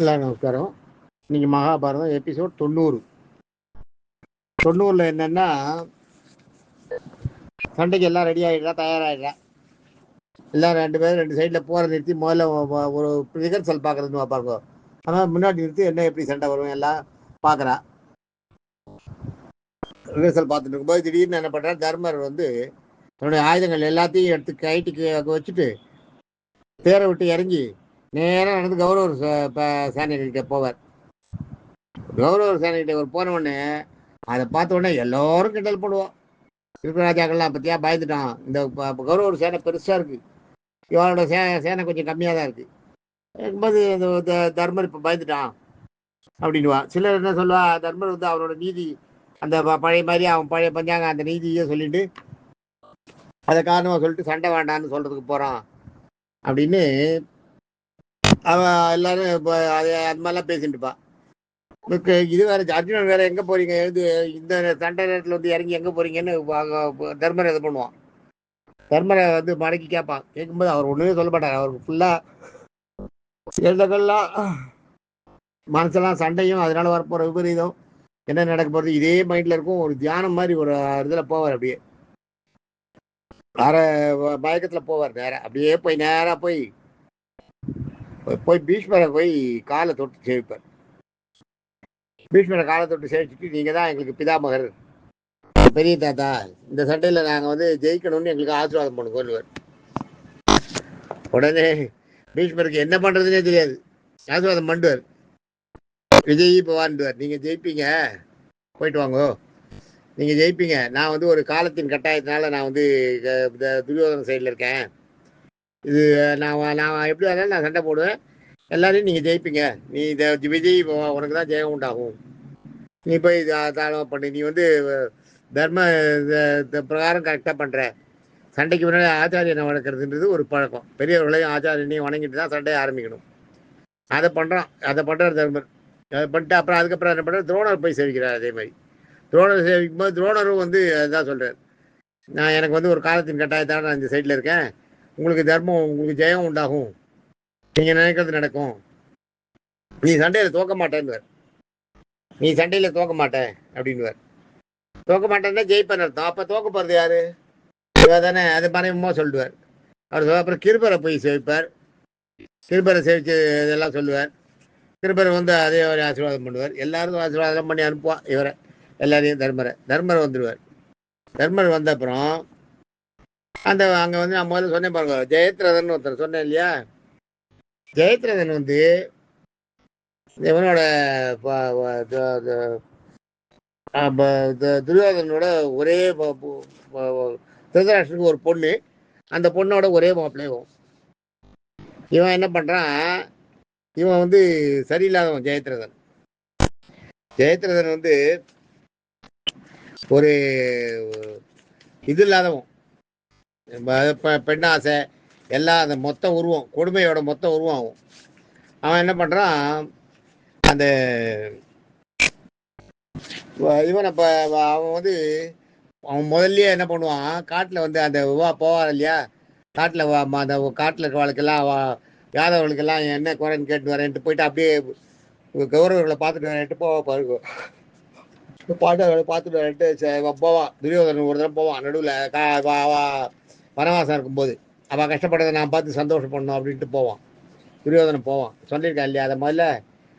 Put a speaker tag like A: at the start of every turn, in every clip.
A: எல்லாரும் நமஸ்காரம். இன்னைக்கு மகாபாரதம் எபிசோட் 90. 90ல் என்னன்னா, சண்டைக்கு எல்லாம் ரெடி ஆகிடுறா, தயாராகிடுறா. எல்லாம் 2 பேரும் 2 சைடில் போகிற நிறுத்தி முதல்ல ஒரு ரிஹர்சல் பார்க்குறதுன்னு பார்ப்போம். ஆனால் முன்னாடி நிறுத்தி என்ன எப்படி சண்டை வரும் எல்லாம் பார்க்குறா. ரிஹர்சல் பார்த்துட்டு இருக்கும்போது திடீர்னு என்ன பண்ணுறா, தர்மர் வந்து தன்னுடைய ஆயுதங்கள் எல்லாத்தையும் எடுத்து கைட்டுக்கு வச்சுட்டு தேரை விட்டு இறங்கி நேராக நடந்து கௌரவர் சேனைகிட்ட போவார். கௌரவர் சேனைகிட்ட ஒரு போன உடனே அதை பார்த்த உடனே எல்லோரும் கிண்டல் பண்ணுவோம். திருப்பராஜாக்கள்லாம் பற்றியா பயந்துட்டான். இந்த கௌரவர் சேனை பெருசாக இருக்குது, இவனோட சேனை கொஞ்சம் கம்மியாக தான் இருக்குது இருக்கும்போது இந்த தர்மர் இப்போ பயந்துட்டான் அப்படின்வா. சிலர் என்ன சொல்லுவா, தர்மர் வந்து அவனோட நீதி அந்த பழைய மாதிரி அவன் பழைய பஞ்சாங்க அந்த நீதியை சொல்லிட்டு அதை காரணமாக சொல்லிட்டு சண்டை வேண்டான்னு சொல்கிறதுக்கு போகிறான் அப்படின்னு அவன் எல்லாரும் இப்போ அது மாதிரிலாம் பேசிட்டு இருப்பான். இது வேற, அர்ஜுனன் வேற எங்கே போறீங்க, இது இந்த சண்டை நேரத்தில் வந்து இறங்கி எங்கே போறீங்கன்னு தர்மரை இது பண்ணுவான். தர்மரை வந்து மடக்கி கேட்பான். கேட்கும்போது அவர் ஒன்றுமே சொல்ல மாட்டார். அவருக்கு ஃபுல்லாக எழுதங்கள்லாம் மனசெல்லாம் சண்டையும் அதனால வரப்போகிற விபரீதம் என்ன நடக்க போகிறது இதே மைண்டில் இருக்கும். ஒரு தியானம் மாதிரி ஒரு இதில் போவார். அப்படியே மயக்கத்தில் போவார். நேராக அப்படியே போய் நேராக போய் பீஷ்மரை போய் காலை தொட்டு சேவிப்பார். பீஷ்மரை காலை தொட்டு சேவிச்சுட்டு, நீங்கள் தான் எங்களுக்கு பிதாமகர், பெரிய தாத்தா, இந்த சண்டையில் நாங்கள் வந்து ஜெயிக்கணும்னு எங்களுக்கு ஆசீர்வாதம் பண்ண கொள்வார். உடனே பீஷ்மருக்கு என்ன பண்ணுறதுனே தெரியாது, ஆசீர்வாதம் பண்ணுவார். விஜயி பவான்டுவார். நீங்கள் ஜெயிப்பீங்க, போயிட்டு வாங்கோ, நீங்கள் ஜெயிப்பீங்க. நான் வந்து ஒரு காலத்தின் கட்டாயத்தினால நான் வந்து துரியோதன சைடில் இருக்கேன். இது நான் எப்படி இருந்தாலும் நான் சண்டை போடுவேன், எல்லாரையும் நீங்கள் ஜெயிப்பீங்க. நீ இதை விஜய் உனக்கு தான் ஜெயம் உண்டாகும். நீ போய் தாராளமாக பண்ணு. நீ வந்து தர்ம பிரகாரம் கரெக்டாக பண்ணுற. சண்டைக்கு முன்னாடி ஆச்சாரியனை வளர்க்குறதுன்றது ஒரு பழக்கம். பெரியவர்களையும் ஆச்சாரியனையும் வணங்கிட்டு தான் சண்டையை ஆரம்பிக்கணும். அதை பண்ணுறார் தர்மர். அதை பண்ணிட்டு அப்புறம் அதுக்கப்புறம் என்ன பண்ணுறார், துரோணர் போய் சேவிக்கிறார். அதே மாதிரி துரோணர் சேவிக்கும் போது துரோணரும் வந்து அதுதான் சொல்கிறார், நான் எனக்கு வந்து ஒரு காலத்தின் கட்டாயத்தால் நான் இந்த சைடில் இருக்கேன், உங்களுக்கு தர்மம், உங்களுக்கு ஜெயம் உண்டாகும், நீங்கள் நினைக்கிறது நடக்கும், நீ சண்டையில் தோக்க மாட்டேன்னுவார். நீ சண்டையில் தோக்க மாட்டேன் அப்படின்னுவார். தோக்க மாட்டேன்னா ஜெயிப்பேன்னு அர்த்தம். அப்போ தோக்க போகிறது யாரு, தானே. அது மறைமுகமா சொல்லுவார். அவர் அப்புறம் கிருபரை போய் சேவிப்பார். கிருபரை சேவிச்சு இதெல்லாம் சொல்லுவார். கிருபரை வந்து அதே ஒரு ஆசீர்வாதம் பண்ணுவார். எல்லாருக்கும் ஆசீர்வாதம் பண்ணி அனுப்புவான் இவரை, எல்லாரையும். தர்மர் வந்துடுவார். தர்மர் வந்த அப்புறம் அந்த அங்கே வந்து நான் முதல்ல சொன்னேன் பாருங்க, ஜெயத்ரதன் ஒருத்தர் சொன்னேன் இல்லையா. ஜெயத்ரதன் வந்து இவனோட துரியோதனோட ஒரே திருதராஷ்டிரனுக்கு ஒரு பொண்ணு, அந்த பொண்ணோட ஒரே மாப்பிள்ளையும். இவன் என்ன பண்ணுறான், இவன் வந்து சரியில்லாதவன். ஜெயத்ரதன் வந்து ஒரு இது இல்லாதவன், பெண்ணாசை எல்லாம், அந்த மொத்த உருவம், கொடுமையோட மொத்த உருவம் ஆகும். அவன் என்ன பண்ணுறான், அந்த இவனை அவன் வந்து அவன் முதல்லையே என்ன பண்ணுவான், காட்டில் வந்து அந்த போவார் இல்லையா, காட்டில் அந்த காட்டில் இருக்கிறவளுக்கெல்லாம் யாதவர்களுக்கெல்லாம் என்ன குறைன்னு கேட்டு வரேன்ட்டு போயிட்டு அப்படியே கௌரவர்களை பார்த்துட்டு வரேன்ட்டு பாட்டு பார்த்துட்டு வரேன்ட்டு போவான். துரியோதனன் ஒரு தடவை போவான் நடுவில் வனவாசம் இருக்கும்போது. அவள் கஷ்டப்பட்டதை நான் பார்த்து சந்தோஷம் பண்ணணும் அப்படின்ட்டு போவான். துரியோதனன் போவான், சொல்லியிருக்கான் இல்லையா. அதை முதல்ல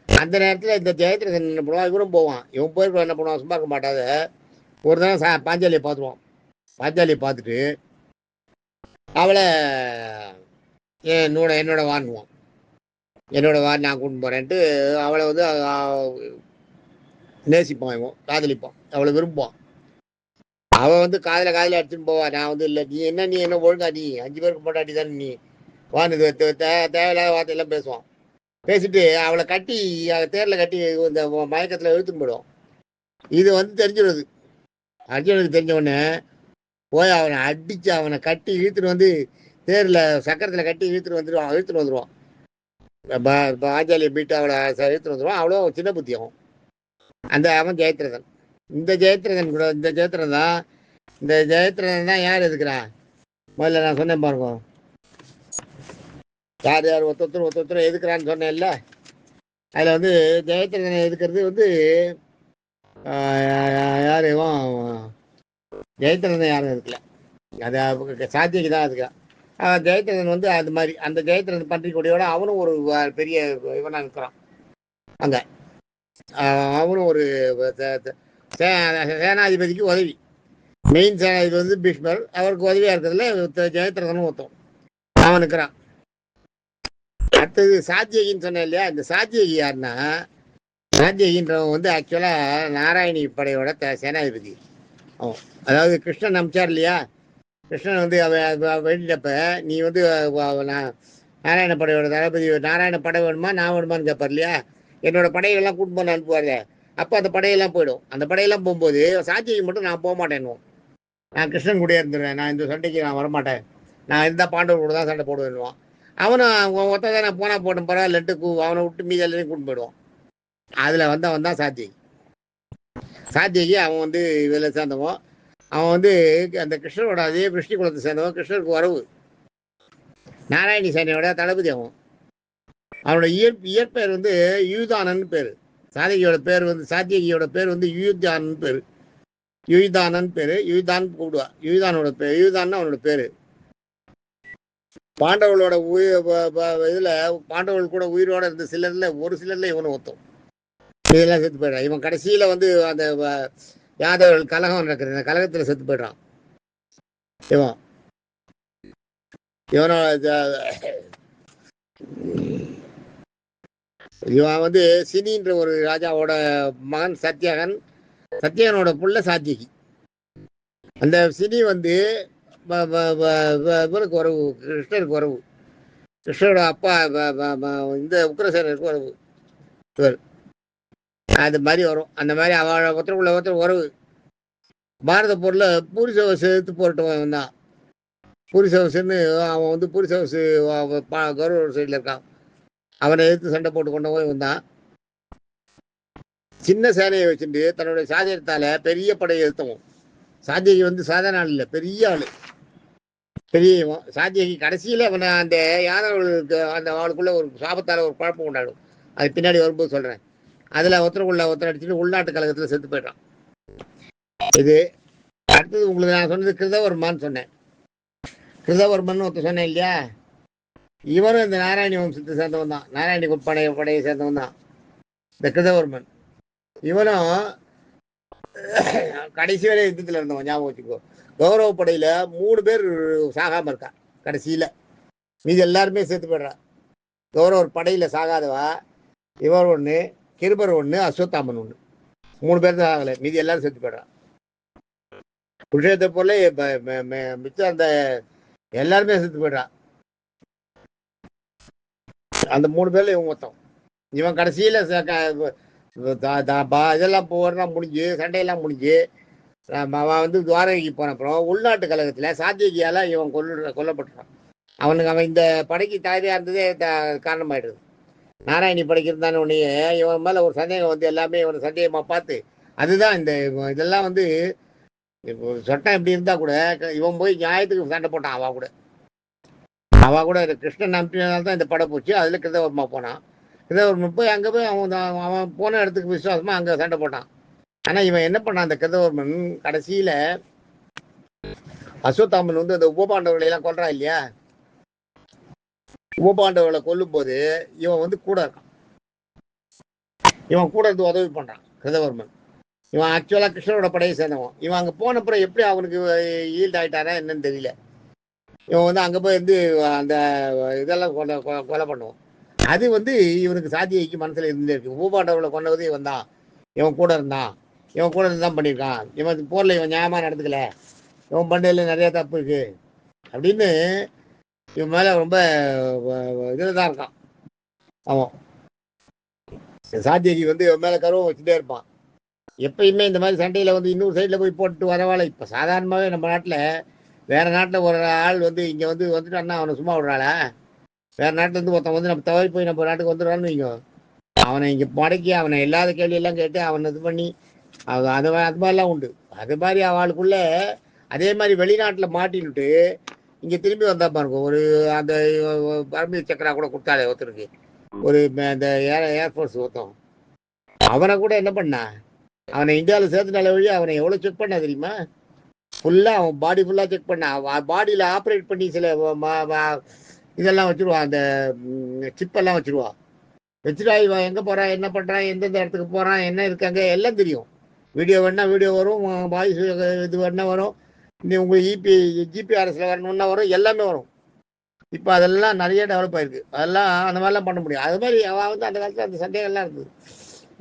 A: அந்த நேரத்தில் இந்த ஜெயத்ரதன் என்ன பண்ணுவான், இவரும் போவான். இவன் போயிருக்க என்ன பண்ணுவான், சும்மா இருக்க மாட்டாத. ஒரு தடவை பாஞ்சாலியை பார்த்துருவான். பாஞ்சாலியை பார்த்துட்டு அவளை என்னோட வாங்குவான். என்னோட நான் கூட்டின்னு போகிறேன்ட்டு அவளை வந்து நேசிப்பான், இவன் காதலிப்பான், அவளை விரும்புவான். அவள் வந்து காதில் அடிச்சுன்னு போவான். நான் வந்து இல்லை, நீ என்ன ஒழுங்கா, நீ 5 பேருக்கு போட்டாட்டி தானே நீ வான்னு தேவையில்லாத வார்த்தையெல்லாம் பேசுவான். பேசிட்டு அவளை கட்டி தேரில் கட்டி இந்த மயக்கத்தில் இழுத்துன்னு போயிடுவான். இது வந்து தெரிஞ்சிடுது. அர்ஜுனுக்கு தெரிஞ்ச உடனே போய் அவனை அடித்து அவனை கட்டி இழுத்துட்டு வந்து தேரில் சக்கரத்தில் கட்டி இழுத்துட்டு வந்துடுவான். ஆச்சாலியை போயிட்டு அவளை இழுத்துட்டு வந்துடுவான். அவ்வளோ சின்ன புத்தியாகும் அந்த அவன் ஜெயத்ரதன். இந்த ஜெயத்ரதன் தான் யார் எதுக்குறான், முதல்ல நான் சொன்னேன் பாருங்க, யார் ஒருத்தர் எதுக்குறான்னு சொன்னேன்ல. அதில் வந்து ஜெயத்ரதனை எதுக்கிறது வந்து யார் ஜெயத்ரதன் யாரும் இருக்கல, அது சாத்தியக்கு தான் இருக்கா. ஜெயத்ரதன் வந்து அது மாதிரி அந்த ஜெயத்ரதன் பன்றிக்கொடியோட அவனும் ஒரு பெரிய இவனாக இருக்கிறான் அங்கே. அவனும் ஒரு சேனாதிபதிக்கு உதவி, மெயின் சேனாதிபதி வந்து பீஷ்மர், அவருக்கு உதவியாக இருக்கிறதுல ஜெயத்ரதனும் ஒருத்தம் அவன் இருக்கிறான். அடுத்தது சாத்தியகின்னு சொன்னேன் இல்லையா, இந்த சாத்தியகி யாருன்னா, சாத்தியகின்றவன் வந்து ஆக்சுவலாக நாராயணி படையோட சேனாதிபதி. அதாவது கிருஷ்ணன் நம்பிச்சார் இல்லையா, கிருஷ்ணன் வந்து வேண்டிட்டப்ப நீ வந்து நாராயண படையோட தளபதி, நாராயண படை வேணுமா நான் வேணுமான்னு கேட்பார் இல்லையா, என்னோட படையெல்லாம் கூட்டு போன அனுப்புவார். அப்போ அந்த படையெல்லாம் போயிடும். அந்த படையெல்லாம் போகும்போது சாத்தியகி மட்டும் நான் போக மாட்டேன்னுவோம், நான் கிருஷ்ணன் கூட இருந்துருவேன், நான் இந்த சண்டைக்கு நான் வரமாட்டேன், நான் இருந்தால் பாண்டவர் கூட தான் சண்டை போடுவேன்னுவான். அவனும் ஒத்த நான் போனால் போட்டேன் பரவாயில்லட்டு அவனை விட்டு மீதி எல்லாரையும் கூட்டு போயிடுவான். அதில் வந்தவன் தான் சாத்தியகி. சாத்தியகி அவன் வந்து இதில் சேர்ந்தவன். அவன் வந்து அந்த கிருஷ்ணனோட அதே கிருஷ்ணி குலத்தை சேர்ந்தவன், கிருஷ்ணருக்கு வரவு, நாராயணி சேனையோட தளபதி அவன். அவனோட இயற்பெயர் வந்து யூதானன் பேர். சாத்தியகியோட பேர் வந்து சாத்தியகியோட பேர் வந்து யூதானன் பேர், யுய்தானன் பேர், யுய்தான் கூப்பிடுவா, யுய்தானோட பேர், யுய்தான் அவனோட பேர். பாண்டவர்களோட இதுல பாண்டவர்கள் கூட உயிரோட இருந்த சிலர்ல ஒரு சிலர்ல இவனை ஒருத்தம், இதெல்லாம் செத்து போயிடான். இவன் கடைசியில வந்து அந்த யாதவர்கள் கலகம் நடக்குது, அந்த கலகத்துல செத்து போயிடுறான். இவன் வந்து சினின்ற ஒரு ராஜாவோட மகன் சத்யகன், சத்யகனோட புள்ள சாத்தியகி. அந்த சினி வந்து இவருக்கு வரவு, கிருஷ்ணருக்கு வரவு, கிருஷ்ணரோட அப்பா இந்த உக்ரசேனருக்கு வரவு இவர். அது மாதிரி வரும். அந்த மாதிரி அவளை ஒருத்தருக்குள்ள ஒருத்தர் உறவு. பாரத போர்ல பூரிசவசு எடுத்து போட்டவன் தான் பூரிசவசுன்னு. அவன் வந்து பூரிசவசு கௌரவ சைடில் இருக்கான், அவனை எதிர்த்து சண்டை போட்டு கொண்டவன் இவன் தான். சின்ன சேனையை வச்சுட்டு தன்னுடைய சாதியத்தால பெரிய படையை எழுத்தவும். சாத்தியகி வந்து சாதாரண ஆள் இல்லை, பெரிய ஆள், பெரியவன். சாத்தியகி கடைசியில் அவனை அந்த யாதவர்களுக்கு அந்த அவளுக்குள்ள ஒரு சாபத்தால் ஒரு குழப்பம் உண்டாடும், அது பின்னாடி வரும்போது சொல்கிறேன். அதில் ஒருத்தருக்குள்ள ஒருத்தர் அடிச்சுட்டு உள்நாட்டு கழகத்தில் செத்து போயிட்டான். இது அடுத்தது உங்களுக்கு நான் சொன்னது கிருதவர்மான்னு சொன்னேன். கிருதவர்மன் ஒருத்தர் சொன்னேன் இல்லையா, இவரும் இந்த நாராயணி வம்சத்தை சேர்ந்தவன் தான், நாராயணி படையை சேர்ந்தவன் தான் இந்த கிருதவர்மன். இவனும் கடைசி வரை யுத்தத்தில் இருந்தவன், ஞாபகம் வச்சுக்கோ. கௌரவ படையில 3 பேர் சாகாம இருக்கா கடைசியில, மீதி எல்லாருமே சேர்த்து போயிடுறான். கௌரவர் படையில சாகாதவா இவர் ஒண்ணு, கிருபர் ஒண்ணு, அஸ்வத்தாமன் ஒண்ணு, 3 பேர் தான் ஆகலை, மீதி எல்லாரும் செத்து போயிடுறான். விஷயத்தை போல மிச்சம் அந்த எல்லாருமே செத்து போயிடுறான். அந்த 3 பேர்ல இவன் மொத்தம். இவன் கடைசியில இதெல்லாம் போறலாம் முடிஞ்சு, சண்டையெல்லாம் முடிஞ்சு அவன் வந்து துவாரகைக்கு போன அப்புறம் உள்நாட்டு கழகத்துல சாத்தியகியால இவன் கொல்லப்பட்டான். அவன் இந்த படைக்கு தயாரியா இருந்ததே காரணமாயிடுது. நாராயணி படைக்கு இருந்தான உடனே இவன் மேல ஒரு சந்தேகம் வந்து எல்லாமே இவனை சந்தேகமா பார்த்து, அதுதான் இந்த இதெல்லாம் வந்து சட்டம் எப்படி இருந்தா கூட இவன் போய் நியாயத்துக்கு சண்டை போட்டான். அவ கூட கிருஷ்ணன் நம்பினால்தான் இந்த படம் போச்சு. அதுல கிருதவர்மா போனான். கிருதவர்மன் போய் அங்க போய் அவன் போன இடத்துக்கு விசுவாசமா அங்க சண்டை போட்டான். ஆனா இவன் என்ன பண்ணான், அந்த கிருதவர்மன் கடைசியில அஸ்வத்தாமன் வந்து அந்த உபபாண்டவர்களை எல்லாம் கொல்றான் இல்லையா, உபபாண்டவர்களை கொல்லும் போது இவன் வந்து கூட இருக்கான். இவன் கூட இருந்து உதவி பண்றான் கிருதவர்மன். இவன் ஆக்சுவலா கிருஷ்ணரோட படையை சேர்ந்தவன். இவன் அங்க போன அப்புறம் எப்படி அவனுக்கு ஈல்ட் ஆயிட்டாரா என்னன்னு தெரியல. இவன் வந்து அங்க போய் வந்து அந்த இதெல்லாம் கொலை பண்ணுவான். அது வந்து இவனுக்கு சாத்தியக்கு மனசுல இருந்தே இருக்கு. உபபாண்டவர்களை கொண்டது இவன் தான், இவன் கூட இருந்தான், இவன் கூட இருந்து தான் பண்ணியிருக்கான், இவன் போர்ல இவன் நியாயமா நடந்துக்கல, இவன் பண்டையில நிறைய தப்பு இருக்கு அப்படின்னு இவன் மேல ரொம்ப இதுல தான் இருக்கான். அவன் சாத்தியகி வந்து இவன் மேல கருவம் வச்சுட்டே இருப்பான். எப்பயுமே இந்த மாதிரி சண்டையில வந்து இன்னொரு சைட்ல போய் போட்டு வரவாள். இப்ப சாதாரணமாவே நம்ம நாட்டுல வேற நாட்டுல ஒரு ஆள் வந்து இங்க வந்துட்டான்னா அவனை சும்மா விடுறாள. வேற நாட்டுல இருந்து ஒருத்தன் வந்து நம்ம தவறி போய் நம்ம நாட்டுக்கு வந்துடுறான்னு வைங்க, அவனை இங்க படைக்கி அவனை இல்லாத கேள்வி எல்லாம் கேட்டு அவனை இது பண்ணி அது மாதிரிலாம் உண்டு. அது மாதிரி அவளுக்குள்ள அதே மாதிரி வெளிநாட்டுல மாட்டின்னுட்டு இங்க திரும்பி வந்தா பாருங்க, ஒரு அந்த பரமி சக்கரா கூட கொடுத்தாலே ஒருத்தருக்கு, ஒரு இந்த ஏர்ஃபோர்ஸ் ஒருத்தன், அவனை கூட என்ன பண்ணா, அவனை இந்தியாவில் சேர்த்துனால வழி அவனை எவ்வளோ செக் பண்ணா தெரியுமா? ஃபுல்லாக அவன் பாடி ஃபுல்லாக செக் பண்ணா, பாடியில் ஆப்ரேட் பண்ணி சில இதெல்லாம் வச்சுருவான், அந்த சிப்பெல்லாம் வச்சுருவான். வச்சுட்டா இவன் எங்கே போகிறான், என்ன பண்ணுறான், எந்தெந்த இடத்துக்கு போகிறான், என்ன இருக்காங்க எல்லாம் தெரியும். வீடியோ வேணா வீடியோ வரும், வாய்ஸ் இது வேணா வரும், நீ உங்களுக்கு ஜிபிஆர்எஸில் வரணுன்னா வரும், எல்லாமே வரும். இப்போ அதெல்லாம் நிறைய டெவலப் ஆயிருக்கு. அதெல்லாம் அந்த மாதிரிலாம் பண்ண முடியும். அது மாதிரி அவன் வந்து அந்த காலத்தில் அந்த சந்தேகம்லாம் இருந்தது.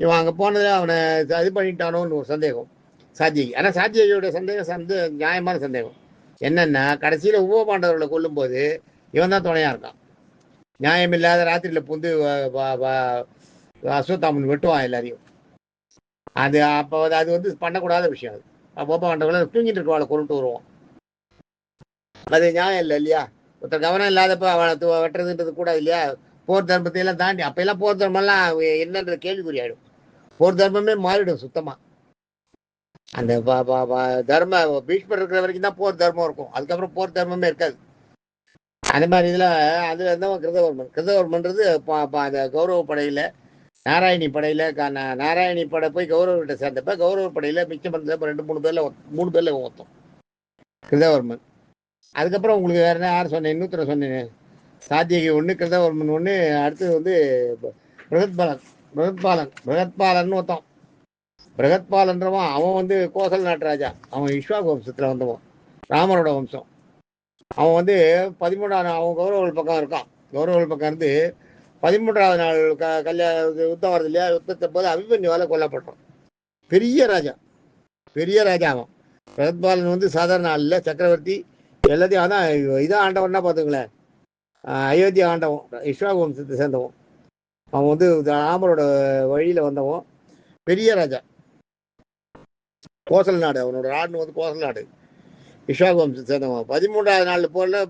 A: இவன் அங்கே போனதில் அவனை இது பண்ணிட்டானோன்னு ஒரு சந்தேகம் சாத்தியகி. ஆனால் சாத்தியகியோட சந்தேகம் வந்து நியாயமான சந்தேகம். என்னென்னா, கடைசியில் உபபாண்டவர்களை கொல்லும்போது இவன் தான் துணையாக இருக்கான். நியாயம் இல்லாத ராத்திரியில் புந்து அஸ்வத்தாமன் வெட்டுவான் எல்லாரையும். அது அப்போ அது வந்து பண்ணக்கூடாத விஷயம். அது உபபாண்டவர்களை தூங்கிட்டு இருக்கவாளை கொண்டுட்டு வருவான். அது நியாயம் இல்லை இல்லையா? ஒருத்தர் கவனம் இல்லாதப்ப அவனை வெட்டுறதுன்றது கூடாது இல்லையா? போர் தர்மத்தையெல்லாம் தாண்டி அப்பெல்லாம் போர் தர்மம்லாம் என்னன்றது கேள்விக்குறியாயிடும். போர் தர்மமே மாறிடும் சுத்தமாக. அந்த தர்ம பீஷ்மர் இருக்கிற வரைக்கும் தான் போர் தர்மம் இருக்கும். அதுக்கப்புறம் போர் தர்மமே இருக்காது. அந்த மாதிரி இதில் அது வந்து கிருதவர்மன்றது அந்த கௌரவ படையில் நாராயணி படையில் நாராயணி படை போய் கௌரவர்கிட்ட சேர்ந்தப்ப கௌரவ படையில் மிச்சம் பண்ண 3 பேரில் மொத்தம் கிருதவர்மன். அதுக்கப்புறம் உங்களுக்கு வேற என்ன யார் சொன்னேன், இன்னொருத்தர சொன்னேன், சாத்தியகி ஒன்று, கிருதவர்மன் ஒன்று, அடுத்தது வந்து பிரகத்பாலன் ஒருத்தன். பிரகத்பாலன்றவன் அவன் வந்து கோசல் நாட்டு ராஜா. அவன் இஷ்வாக் வம்சத்தில் வந்தவன், ராமரோட வம்சம். அவன் வந்து 13ஆம் அவன் கௌரவர்கள் பக்கம் இருக்கான். கௌரவர்கள் பக்கம் இருந்து 13ஆவது நாள் யுத்தம் வருது இல்லையா? யுத்தத்தை போது அபிமன்யுவால் கொல்லப்பட்டான். பெரிய ராஜா அவன். பிரகத்பாலன் வந்து சாதாரண ஆள் இல்லை, சக்கரவர்த்தி எல்லாத்தையும். அதான் இதான் ஆண்டவன்னா பார்த்துங்களேன், அயோத்தியா ஆண்டவன், இஷ்வாக் வம்சத்தை சேர்ந்தவன். அவன் வந்து ராமரோட வழியில் வந்தவன், பெரிய ராஜா. கோசல் நாடு, அவனோட நாடு வந்து கோசல் நாடு, இஷ்வாக் வம்சத்தை சேர்ந்தவன். 13ஆவது நாள் போல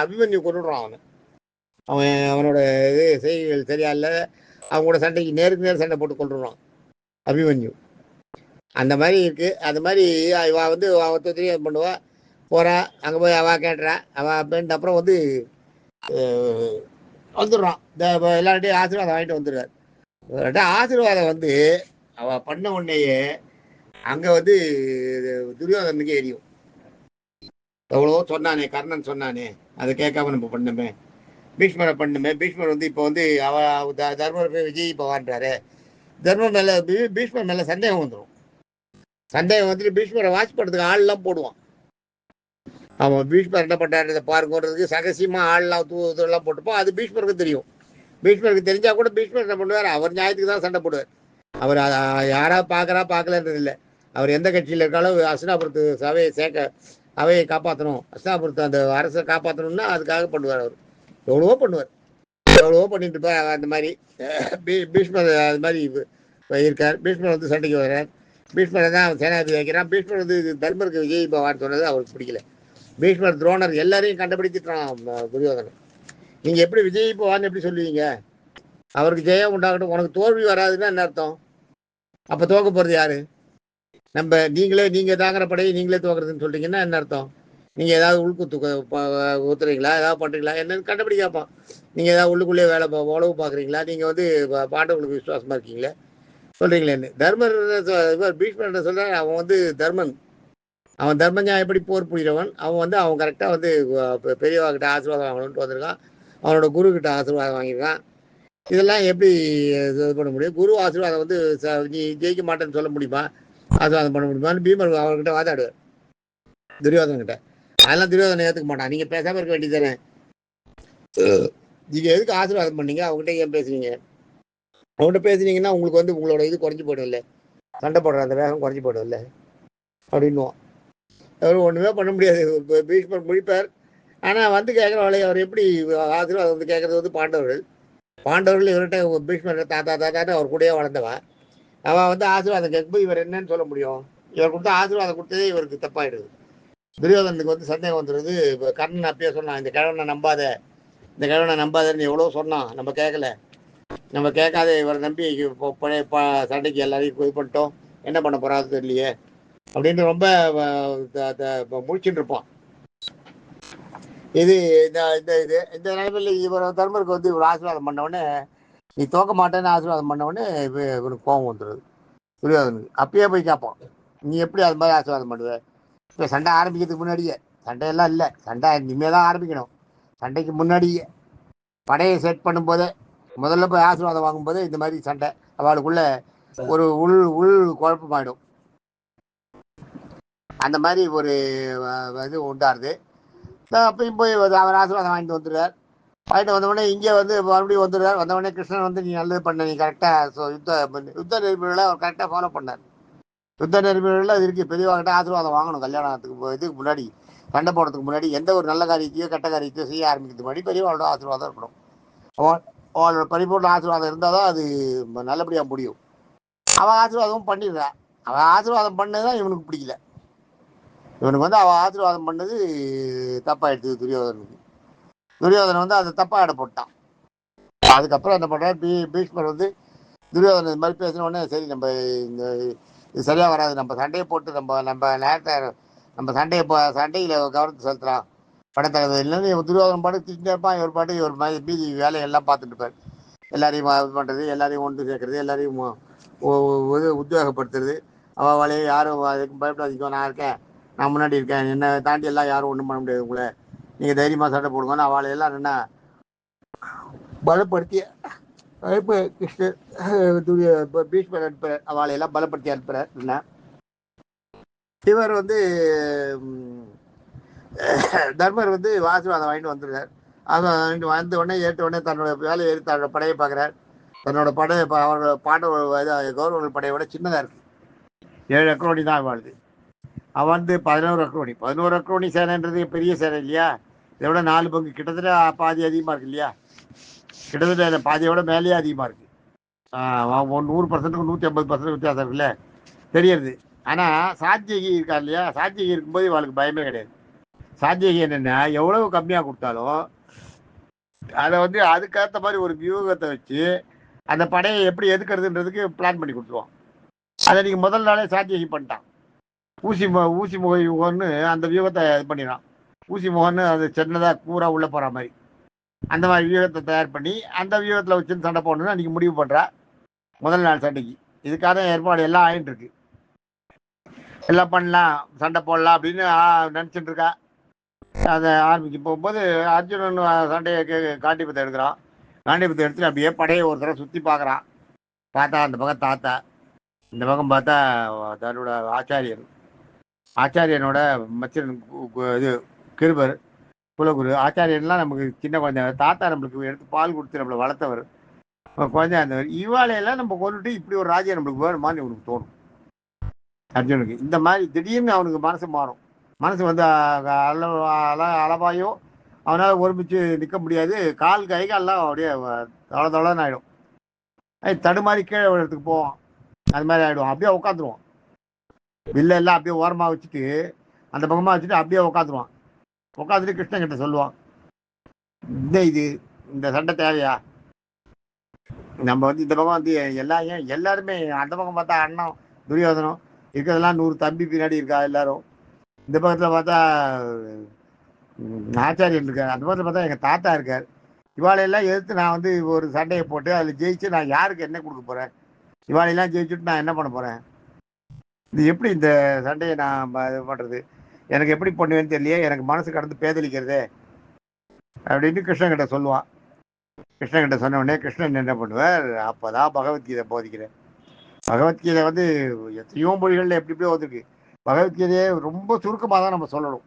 A: அபிமன்யு கொண்டுடுறான் அவனோட இது செய்திகள் சரியா இல்லை, அவங்க கூட சண்டைக்கு நேருக்கு நேர் சண்டை போட்டு கொண்டுடுறான் அபிமன்யு. அந்த மாதிரி இருக்கு. அது மாதிரி அவள் வந்து அவன் பண்ணுவா, போகிறா, அங்கே போய் அவள் கேட்டுறா, அவள் அப்படின்ட்டு அப்புறம் வந்து வந்துடுறான். இந்த எல்லார்ட்டையும் ஆசீர்வாதம் வாங்கிட்டு வந்துடுறார். ஆசீர்வாதம் வந்து அவள் பண்ண உடனேயே அங்கே வந்து துரியோதனுக்கு எரியும். எவ்வளோ சொன்னானே, கர்ணன் சொன்னானே, அதை கேட்காம நம்ம பண்ணுமே, பீஷ்மரை பண்ணுமே. பீஷ்மர் வந்து இப்போ வந்து தர்மரை போய் விஜய் பவான்றாரு. தர்மர் மேலே பீஷ்மர் மேலே சந்தேகம் வந்துடும். சந்தேகம் வந்துட்டு பீஷ்மரை வாட்ச் பண்ணுறதுக்கு ஆள்லாம் போடுவான். அவன் பீஷ்மர் என்ன பண்ணுறாரு பாருங்கிறதுக்கு சகசியமாக ஆள்லாம் தூதெல்லாம் போட்டுப்போம். அது பீஷ்மருக்கு தெரியும். பீஷ்மருக்கு தெரிஞ்சா கூட பீஷ்மர் என்ன பண்ணுவார், அவர் நியாயத்துக்கு தான் சண்டை போடுவார். அவர் யாராவது பார்க்கலன்றது இல்லை. அவர் எந்த கட்சியில் இருக்காலும் அஸ்தினாபுரத்து அவையை காப்பாற்றணும், அஸ்தினாபுரத்து அந்த அரசை காப்பாற்றணும்னா அதுக்காக பண்ணுவார். அவர் எவ்வளவோ பண்ணிட்டு இருப்பார். அந்த மாதிரி பீஷ்மர் அது மாதிரி இருக்கார். பீஷ்மர் வந்து சண்டைக்கு வர்றார். பீஷ்மரை தான் சேனாதிபதி வைக்கிறான். பீஷ்மர் வந்து தர்மருக்கு விஜய் பவான் சொன்னது அவருக்கு பிடிக்கல. பீஷ்மர், துரோணர் எல்லாரையும் கண்டுபிடிச்சிட்டான் துரியோதனன். நீங்கள் எப்படி விஜய் பவான் எப்படி சொல்லுவீங்க? அவருக்கு ஜெயம் உண்டாகட்டும், உனக்கு தோல்வி வராதுன்னா என்ன அர்த்தம்? அப்போ தோக்க போகிறது யாரு? நீங்கள் தாங்கிற படையை நீங்களே தோக்குறதுன்னு சொல்லிட்டீங்கன்னா என்ன அர்த்தம்? நீங்கள் ஏதாவது உள்குத்து ஊத்துறீங்களா, ஏதாவது பண்ணுறீங்களா என்னன்னு கண்டுபிடிக்காப்பான். நீங்கள் ஏதாவது உள்ளுக்குள்ளேயே உழவு பார்க்குறீங்களா? நீங்கள் வந்து பாண்டவங்களுக்கு விசுவாசமாக இருக்கீங்களே சொல்கிறீங்களேன்னு. தர்மர் பீஷ்மர் என்ன சொல்கிறார், அவன் வந்து தர்மன், அவன் தர்மஞ்சா எப்படி போர் புரிகிறவன். அவன் வந்து அவன் கரெக்டாக வந்து பெரியவாக்கிட்ட ஆசீர்வாதம் வாங்கணும்ட்டு வந்திருக்கான். அவனோட குரு கிட்ட ஆசீர்வாதம் வாங்கியிருக்கான். இதெல்லாம் எப்படி இது பண்ண முடியும்? குரு ஆசீர்வாதம் வந்து நீ ஜெயிக்க மாட்டேன்னு சொல்ல முடியுமா? ஆசீர்வாதம் பண்ண முடியுமான்னு பீமர் அவர்கிட்ட வாதாடுவார் துரியோதன கிட்ட. அதெல்லாம் துரியோதனை ஏற்றுக்க மாட்டான். நீங்கள் பேசாமல் இருக்க வேண்டியது தானே, நீங்கள் எதுக்கு ஆசீர்வாதம் பண்ணீங்க, அவங்ககிட்ட ஏன் பேசுறீங்க? அவங்ககிட்ட பேசுனீங்கன்னா உங்களுக்கு வந்து உங்களோட இது குறைஞ்சி போய்டும் இல்லை, சண்டை போடுற அந்த வேகம் குறைஞ்சி போய்டும் இல்லை அப்படின்னுவோம். அவர் ஒன்றுமே பண்ண முடியாது. பீஷ்மர் முடிப்பார். ஆனால் வந்து கேட்குற வேலையை அவர் எப்படி ஆசீர்வாதம் வந்து கேட்குறது வந்து பாண்டவர்கள் இவர்கிட்ட பீஷ்மர் தாத்தான்னு அவர் கூடயே வளர்ந்தவன். அவன் வந்து ஆசீர்வாதம் கேட்கும்போது இவர் என்னன்னு சொல்ல முடியும்? இவர் கொடுத்த ஆசீர்வாதம் கொடுத்ததே இவருக்கு தப்பாயிடுது. துரியோதனுக்கு வந்து சந்தேகம் வந்துடுது. இப்போ கர்ணன் அப்பயே சொன்னான், இந்த கிழவனை நம்பாதன்னு எவ்வளோ சொன்னான், நம்ம கேட்கல. நம்ம கேட்காத இவரை நம்பி பழைய சண்டைக்கு எல்லாரையும் இது பண்ணிட்டோம், என்ன பண்ண போறாது தெரியலையே அப்படின்னு ரொம்ப முடிச்சுட்டு இருப்பான். இது இந்த நிலைமையில் இவர் தர்மருக்கு வந்து இவர் ஆசீர்வாதம் பண்ண உடனே நீ தோக்க மாட்டேன்னு ஆசீர்வாதம் பண்ண உடனே இவனுக்கு கோபம் வந்துடுது துரியோதனுக்கு. அப்பயே போய் கேட்பான், நீ எப்படி அது மாதிரி ஆசீர்வாதம் பண்ணுவ? இப்போ சண்டை ஆரம்பிக்கிறதுக்கு முன்னாடியே, சண்டையெல்லாம் இல்லை, சண்டை இனிமே தான் ஆரம்பிக்கணும். சண்டைக்கு முன்னாடியே படையை செட் பண்ணும்போதே முதல்ல போய் ஆசீர்வாதம் வாங்கும்போதே இந்த மாதிரி சண்டை அவளுக்குள்ள ஒரு உள் குழப்பமாயிடும். அந்த மாதிரி ஒரு இது உண்டாருது. அப்பயும் போய் அவர் ஆசீர்வாதம் வாங்கிட்டு வந்துடுறார். வாங்கிட்டு வந்தவொடனே இங்கே வந்து மறுபடியும் வந்துடுறார். வந்தவொடனே கிருஷ்ணன் வந்து நீ நல்லது பண்ண, நீ கரெக்டாக யுத்த நெறிமுறைகளை அவர் கரெக்டாக ஃபாலோ பண்ணார். யுத்த நெறிமுறைகள் அது இருக்குது. பெரியவாகிட்ட ஆசீர்வாதம் வாங்கணும். கல்யாணத்துக்கு இதுக்கு முன்னாடி, சண்டை போடுறதுக்கு முன்னாடி, எந்த ஒரு நல்ல காரியத்தையோ கெட்ட காரியத்தையோ செய்ய ஆரம்பிக்கிறதுக்கு முன்னாடி பெரியவாளோட ஆசீர்வாதம் இருக்கணும். அவளோட பரிபூர்ண ஆசீர்வாதம் இருந்தால் தான் அது நல்லபடியாக முடியும். அவள் ஆசீர்வாதமும் பண்ணிடுறா. அவள் ஆசீர்வாதம் பண்ணதுதான் இவனுக்கு பிடிக்கல. இவனுக்கு வந்து அவள் ஆசீர்வாதம் பண்ணது தப்பாயிடுது துரியோதனுக்கு. துரியோதனை வந்து அதை தப்பாக இட போட்டான். அதுக்கப்புறம் என்ன பண்ணுறார், பீஷ்மர் வந்து துரியோதனை இது மாதிரி பேசின உடனே, சரி நம்ம இந்த இது சரியாக வராது, நம்ம சண்டையை போட்டு நம்ம நேரத்தை நம்ம சண்டையில் கவனத்தை செலுத்துகிறான் படத்தலைவர் இல்லைன்னு துரியோதனை பாட்டு திட்டிகிட்டே இருப்பான். இவர் பாட்டு இவர் மாதிரி மீதி வேலையெல்லாம் பார்த்துட்டு இருப்பார். எல்லாரையும் இது பண்ணுறது, எல்லாரையும் ஒன்று சேர்க்கறது, எல்லாரையும் உத்வேகப்படுத்துறது. அவள் வேலையை யாரும் அதுக்கு பயப்படாதீங்க, நான் இருக்கேன், நான் முன்னாடி இருக்கேன், என்னை தாண்டி எல்லாம் யாரும் ஒன்றும் பண்ண முடியாது, உங்களை நீங்கள் தைரியமாக சண்டை போடுங்கன்னு அவளையெல்லாம் என்ன பலப்படுத்தி பீஷ்மர் அனுப்புகிறார். அவளையெல்லாம் பலப்படுத்தி அனுப்புகிறார். என்ன இவர் வந்து தர்மர் வந்து ஆசீர்வாதம் வாங்கிட்டு வந்துடுறார். வாங்கிட்டு வந்த உடனே ஏற்ற உடனே தன்னோட வேலையை ஏறி தன்னோட படையை பார்க்குறார். தன்னோட படை அவரோட பாண்டவர் கௌரவர்கள் படையை விட சின்னதாக இருக்குது. 7 அக்ரோனி தான் வாழ்து. அவன் வந்து 11 அக்ரோனி. 11 அக்ரோனி சேனைன்றது பெரிய சேனை இல்லையா? இதை விட 4 பங்கு, கிட்டத்தட்ட பாதி அதிகமாக இருக்கு இல்லையா? கிட்டத்தட்ட பாதியோட மேலேயே அதிகமாக இருக்குது. 100%க்கு 150% வித்தியாசம் இருக்குல்ல, தெரியுது. ஆனால் சாத்தியகி இருக்கா இல்லையா? சாத்தியகி இருக்கும்போது இவளுக்கு பயமே கிடையாது. சாத்தியகி என்னென்னா, எவ்வளவு கம்மியாக கொடுத்தாலும் அதை வந்து அதுக்கேற்ற மாதிரி ஒரு வியூகத்தை வச்சு அந்த படையை எப்படி எதுக்கிறதுன்றதுக்கு பிளான் பண்ணி கொடுத்துருவான். அதை நீங்கள் முதல் நாளே சாத்தியகி பண்ணிட்டான். ஊசி முக யுகம்னு அந்த வியூகத்தை இது பண்ணிடுறான். ஊசி முகம்னு அது சின்னதாக கூறாக உள்ளே போகிற மாதிரி அந்த மாதிரி வியூகத்தை தயார் பண்ணி அந்த வியூகத்தில் வச்சு சண்டை போடணும்னு அன்றைக்கி முடிவு பண்ணுறா. முதல் நாள் சண்டைக்கு இதுக்காக ஏற்பாடு எல்லாம் ஆகிட்டு இருக்கு. எல்லாம் பண்ணலாம், சண்டை போடலாம் அப்படின்னு நினச்சிட்டு இருக்கா. அதை ஆரம்பிச்சு போகும்போது அர்ஜுனன் சண்டையை காண்டிபத்தை எடுக்கிறான். காண்டிபத்தை எடுத்துட்டு அப்படியே படையை ஒரு தடவை சுற்றி பார்க்குறான். பார்த்தா அந்த பக்கம் தாத்தா, இந்த பக்கம் பார்த்தா தன்னோட ஆச்சாரியனோட மச்சன் இது கிருபர் குலகுரு. ஆச்சாரியன்லாம் நமக்கு சின்ன குழந்தை, தாத்தா நம்மளுக்கு எடுத்து பால் கொடுத்து நம்மளை வளர்த்தவர், குழந்தையா இருந்தவர். இவாளையெல்லாம் நம்ம கொண்டுட்டு இப்படி ஒரு ராஜ்யம் நம்மளுக்கு வேணுமான்னு இவனுக்கு தோணும் அர்ஜுனுக்கு. இந்த மாதிரி திடீர்னு அவனுக்கு மனசு மாறும். மனசு வந்து அளவாயோ அவனால் ஒருமிச்சு நிற்க முடியாது. கைகாலெல்லாம் அப்படியே தளதளன்னு ஆகிடும். தடுமாறி கீழே விடுறதுக்கு போவான். அது மாதிரி ஆகிடும். அப்படியே உட்காந்துருவான். வில்லெல்லாம் அப்படியே ஓரமாக வச்சுட்டு அந்த பக்கமாக வச்சுட்டு அப்படியே உட்காந்துருவான். உட்காந்துட்டு கிருஷ்ணன் கிட்ட சொல்லுவான், இந்த சண்டை தேவையா? நம்ம வந்து இந்த பக்கம் வந்து எல்லாருமே அந்த பக்கம் பார்த்தா அண்ணன் துரியோதனம் இருக்கிறதெல்லாம் 100 தம்பி பின்னாடி இருக்கா எல்லாரும். இந்த பக்கத்தில் பார்த்தா ஆச்சாரியன் இருக்கார். அந்த பக்கத்தில் பார்த்தா எங்கள் தாத்தா இருக்கார். இவாளையெல்லாம் எதிர்த்து நான் வந்து ஒரு சண்டையை போட்டு அதில் ஜெயிச்சு நான் யாருக்கு என்ன கொடுக்க போகிறேன்? இவாளையெல்லாம் ஜெயிச்சுட்டு நான் என்ன பண்ண போகிறேன்? இது எப்படி இந்த சண்டையை நான் இது பண்ணுறது? எனக்கு எப்படி பண்ணுவேன்னு தெரியலையே, எனக்கு மனசு கடந்து பேதலிக்கிறதே அப்படின்னு கிருஷ்ணன் கிட்ட சொல்லுவான். கிருஷ்ணன் கிட்ட சொன்ன உடனே கிருஷ்ணன் என்ன பண்ணுவார், அப்போதான் பகவத்கீதை போதிக்கிறேன். பகவத்கீதை வந்து எத்தனையோ மொழிகளில் எப்படி எப்படியோ வந்துருக்கு. பகவத்கீதையை ரொம்ப சுருக்கமாக தான் நம்ம சொல்லணும்.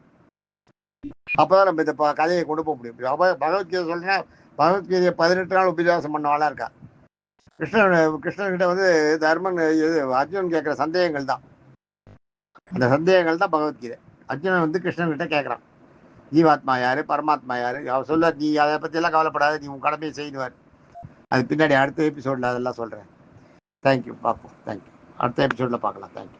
A: அப்போதான் நம்ம இந்த கதையை கொண்டு போக முடியும். பகவத்கீதை சொல்றேன்னா பகவத்கீதையை 18 நாள் உபன்யாசம் பண்ணவாளா இருக்கா. கிருஷ்ணன்கிட்ட வந்து தர்மன் அர்ஜுனன் கேட்குற சந்தேகங்கள் தான், அந்த சந்தேகங்கள் தான் பகவத்கீதை. அர்ஜுனன் வந்து கிருஷ்ணன் கிட்ட கேட்குறான், ஜீவாத்மா யாரு, பரமாத்மா யாரு? அவர் சொல்ல, நீ அதை பற்றியெல்லாம் கவலைப்படாத, நீ உன் கடமையை செய்துவார். அது பின்னாடி அடுத்த எபிசோடில் அதெல்லாம் சொல்கிறேன். தேங்க்யூ, பார்ப்போம். தேங்க்யூ. அடுத்த எபிசோடில் பார்க்கலாம். தேங்க்யூ.